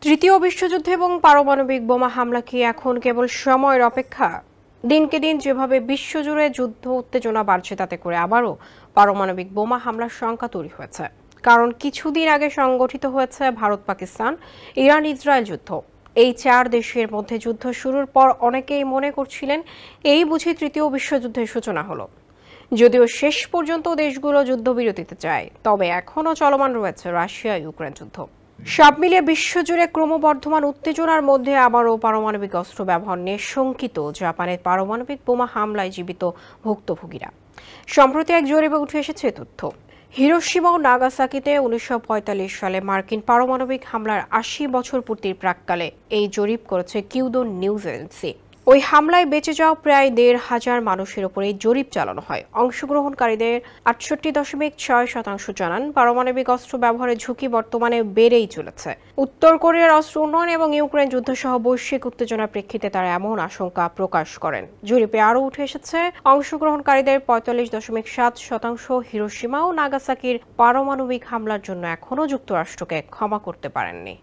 তৃতীয় বিশ্বযুদ্ধ এবং পারমাণবিক বোমা হামলা কি এখন কেবল সময়ের অপেক্ষা? দিনকে দিন যেভাবে বিশ্বজুড়ে যুদ্ধ উত্তেজনা বাড়ছে, তাতে করে আবারও পারমাণবিক বোমা হামলার শঙ্কা তৈরি হয়েছে। কারণ কিছুদিন আগে সংগঠিত হয়েছে ভারত পাকিস্তান ইরান ইসরায়েল যুদ্ধ। এই চার দেশের মধ্যে যুদ্ধ শুরুর পর অনেকেই মনে করছিলেন এই বুঝি তৃতীয় বিশ্বযুদ্ধের সূচনা হলো। যদিও শেষ পর্যন্ত দেশগুলো যুদ্ধবিরতিতে চায়, তবে এখনও চলমান রয়েছে রাশিয়া ইউক্রেন যুদ্ধ। সব মিলিয়ে বিশ্বজুড়ে ক্রমবর্ধমান উত্তেজনার মধ্যে আবারও পারমাণবিক অস্ত্র ব্যবহার নিয়ে শঙ্কিত জাপানের পারমাণবিক বোমা হামলায় জীবিত ভুক্তভোগীরা। সম্প্রতি এক জরিপে উঠে এসেছে তথ্য। হিরোশিমা ও নাগাসাকিতে 1945 সালে মার্কিন পারমাণবিক হামলার 80 বছর পূর্তির প্রাক্কালে এই জরিপ করেছে কিউদো নিউজ এজেন্সি। ওই হামলায় বেঁচে যাওয়া প্রায় 1,500 মানুষের উপর এই জরিপ চালানো হয়। অংশগ্রহণকারীদের 68.6% জানান পারমাণবিক অস্ত্র ব্যবহারের ঝুঁকি বর্তমানে বেড়েই চলেছে। উত্তর কোরিয়ার অস্ত্র উন্নয়ন এবং ইউক্রেন যুদ্ধসহ বৈশ্বিক উত্তেজনার প্রেক্ষিতে তারা এমন আশঙ্কা প্রকাশ করেন। জরিপে আরও উঠে এসেছে অংশগ্রহণকারীদের 45.7% হিরোশিমা ও নাগাসাকির পারমাণবিক হামলার জন্য এখনও যুক্তরাষ্ট্রকে ক্ষমা করতে পারেননি।